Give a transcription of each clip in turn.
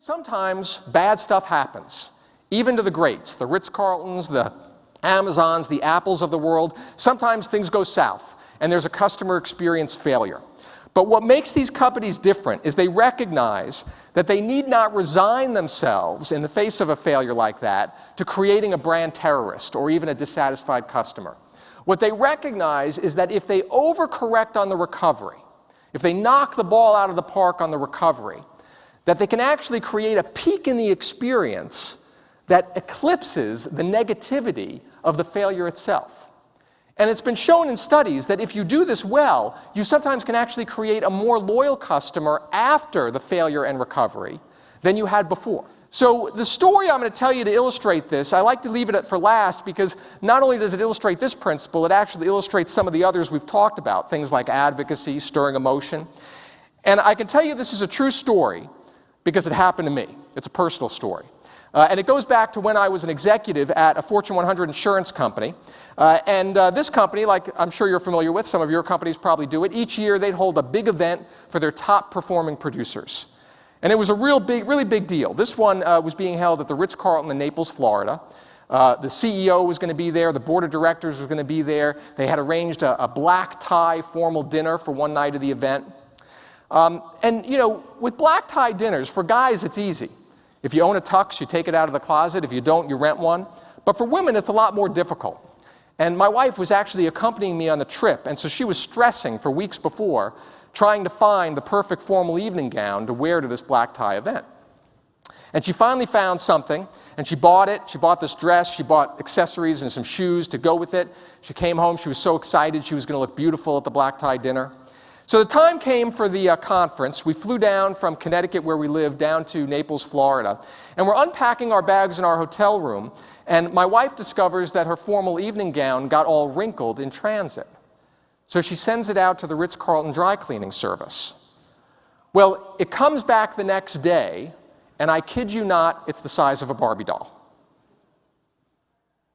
Sometimes bad stuff happens, even to the greats, the Ritz-Carltons, the Amazons, the Apples of the world. Sometimes things go south, and there's a customer experience failure. But what makes these companies different is they recognize that they need not resign themselves in the face of a failure like that to creating a brand terrorist or even a dissatisfied customer. What they recognize is that if they overcorrect on the recovery, if they knock the ball out of the park on the recovery, that they can actually create a peak in the experience that eclipses the negativity of the failure itself. And it's been shown in studies that if you do this well, you sometimes can actually create a more loyal customer after the failure and recovery than you had before. So the story I'm going to tell you to illustrate this, I like to leave it for last because not only does it illustrate this principle, it actually illustrates some of the others we've talked about, things like advocacy, stirring emotion. And I can tell you this is a true story because it happened to me. It's a personal story. And it goes back to when I was an executive at a Fortune 100 insurance company. This company, like I'm sure you're familiar with, some of your companies probably do it, each year they'd hold a big event for their top performing producers. And it was a really big deal. This one was being held at the Ritz-Carlton in Naples, Florida. The CEO was going to be there. The board of directors was going to be there. They had arranged a black tie formal dinner for one night of the event. With black tie dinners, for guys, it's easy. If you own a tux, you take it out of the closet. If you don't, you rent one. But for women, it's a lot more difficult. And my wife was actually accompanying me on the trip, and so she was stressing for weeks before, trying to find the perfect formal evening gown to wear to this black tie event. And she finally found something, and she bought it. She bought this dress. She bought accessories and some shoes to go with it. She came home. She was so excited. She was going to look beautiful at the black tie dinner. So the time came for the conference. We flew down from Connecticut, where we live, down to Naples, Florida. And we're unpacking our bags in our hotel room. And my wife discovers that her formal evening gown got all wrinkled in transit. So she sends it out to the Ritz-Carlton dry cleaning service. Well, it comes back the next day, and I kid you not, it's the size of a Barbie doll.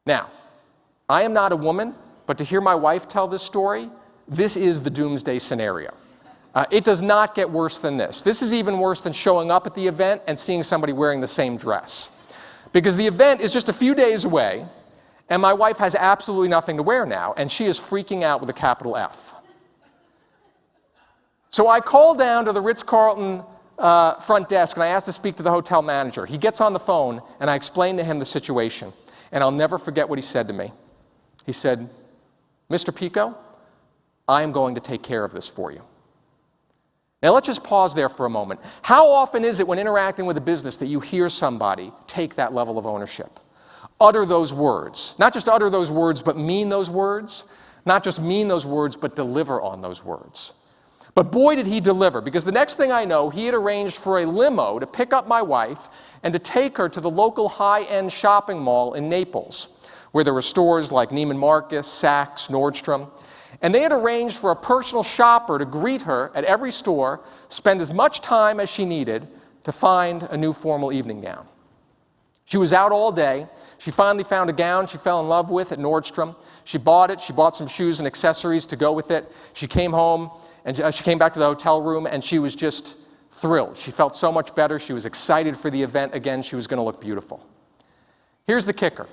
Now, I am not a woman, but to hear my wife tell this story, this is the doomsday scenario. It does not get worse than this. This is even worse than showing up at the event and seeing somebody wearing the same dress. Because the event is just a few days away, and my wife has absolutely nothing to wear now, and she is freaking out with a capital F. So I call down to the Ritz-Carlton front desk, and I ask to speak to the hotel manager. He gets on the phone, and I explain to him the situation. And I'll never forget what he said to me. He said, "Mr. Picoult, I am going to take care of this for you." Now let's just pause there for a moment. How often is it when interacting with a business that you hear somebody take that level of ownership? Utter those words. Not just utter those words, but mean those words. Not just mean those words, but deliver on those words. But boy, did he deliver, because the next thing I know, he had arranged for a limo to pick up my wife and to take her to the local high-end shopping mall in Naples, where there were stores like Neiman Marcus, Saks, Nordstrom. And they had arranged for a personal shopper to greet her at every store, spend as much time as she needed to find a new formal evening gown. She was out all day. She finally found a gown she fell in love with at Nordstrom. She bought it. She bought some shoes and accessories to go with it. She came home, and she came back to the hotel room, and she was just thrilled. She felt so much better. She was excited for the event again. She was going to look beautiful. Here's the kicker.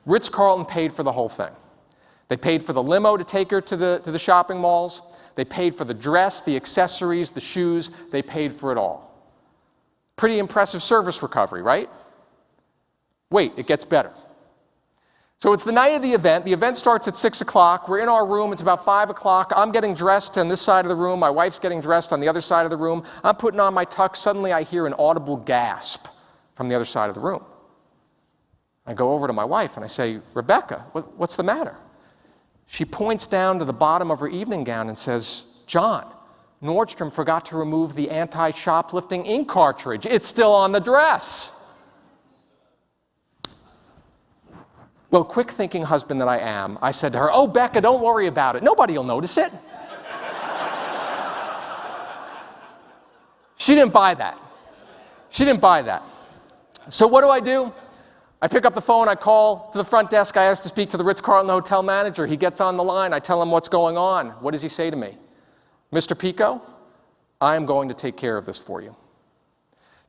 Ritz-Carlton paid for the whole thing. They paid for the limo to take her to the shopping malls. They paid for the dress, the accessories, the shoes. They paid for it all. Pretty impressive service recovery, right? Wait, it gets better. So it's the night of the event. The event starts at 6 o'clock. We're in our room. It's about 5 o'clock. I'm getting dressed on this side of the room. My wife's getting dressed on the other side of the room. I'm putting on my tux. Suddenly I hear an audible gasp from the other side of the room. I go over to my wife and I say, "Rebecca, what's the matter?" She points down to the bottom of her evening gown and says, "John, Nordstrom forgot to remove the anti-shoplifting ink cartridge. It's still on the dress." Well, quick-thinking husband that I am, I said to her, "Oh, Becca, don't worry about it. Nobody will notice it." She didn't buy that. She didn't buy that. So what do? I pick up the phone, I call to the front desk, I ask to speak to the Ritz-Carlton hotel manager. He gets on the line, I tell him what's going on. What does he say to me? "Mr. Picoult, I am going to take care of this for you."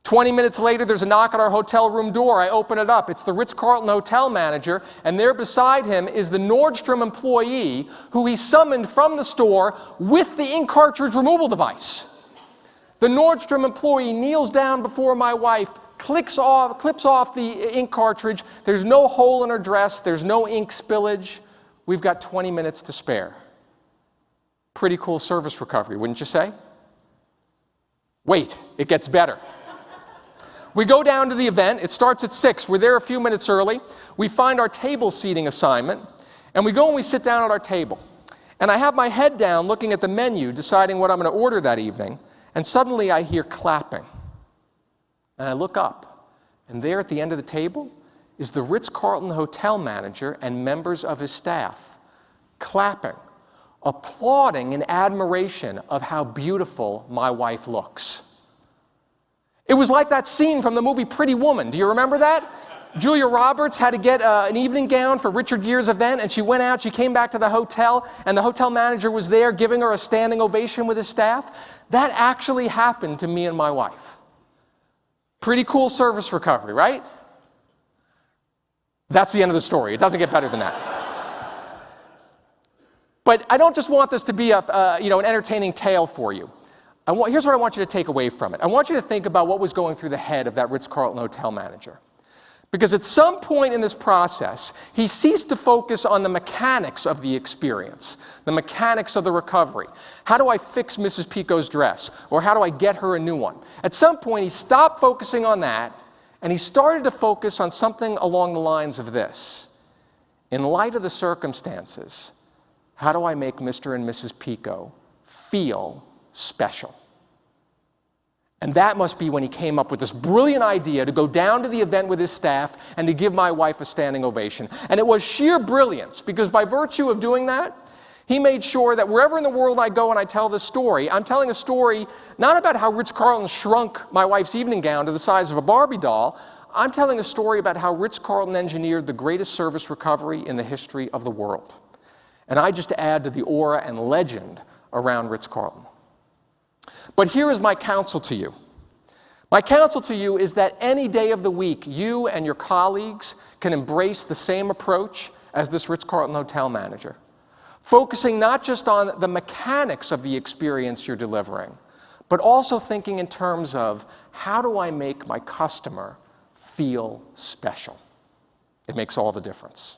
20 minutes later, there's a knock at our hotel room door. I open it up. It's the Ritz-Carlton hotel manager, and there beside him is the Nordstrom employee who he summoned from the store with the ink cartridge removal device. The Nordstrom employee kneels down before my wife, clips off the ink cartridge. There's no hole in her dress. There's no ink spillage. We've got 20 minutes to spare. Pretty cool service recovery, wouldn't you say? Wait, it gets better. We go down to the event. It starts at 6. We're there a few minutes early. We find our table seating assignment, and we go and we sit down at our table. And I have my head down looking at the menu, deciding what I'm going to order that evening, and suddenly I hear clapping. And I look up, and there at the end of the table is the Ritz-Carlton hotel manager and members of his staff, clapping, applauding in admiration of how beautiful my wife looks. It was like that scene from the movie Pretty Woman. Do you remember that? Julia Roberts had to get an evening gown for Richard Gere's event, and she went out, she came back to the hotel, and the hotel manager was there giving her a standing ovation with his staff. That actually happened to me and my wife. Pretty cool service recovery, right? That's the end of the story. It doesn't get better than that. But I don't just want this to be an entertaining tale for you. Here's what I want you to take away from it. I want you to think about what was going through the head of that Ritz-Carlton hotel manager. Because at some point in this process, he ceased to focus on the mechanics of the experience, the mechanics of the recovery. How do I fix Mrs. Picoult's dress? Or how do I get her a new one? At some point, he stopped focusing on that, and he started to focus on something along the lines of this. In light of the circumstances, how do I make Mr. and Mrs. Picoult feel special? And that must be when he came up with this brilliant idea to go down to the event with his staff and to give my wife a standing ovation. And it was sheer brilliance, because by virtue of doing that, he made sure that wherever in the world I go and I tell this story, I'm telling a story not about how Ritz-Carlton shrunk my wife's evening gown to the size of a Barbie doll. I'm telling a story about how Ritz-Carlton engineered the greatest service recovery in the history of the world. And I just add to the aura and legend around Ritz-Carlton. But here is my counsel to you. My counsel to you is that any day of the week, you and your colleagues can embrace the same approach as this Ritz-Carlton hotel manager, focusing not just on the mechanics of the experience you're delivering, but also thinking in terms of, how do I make my customer feel special? It makes all the difference.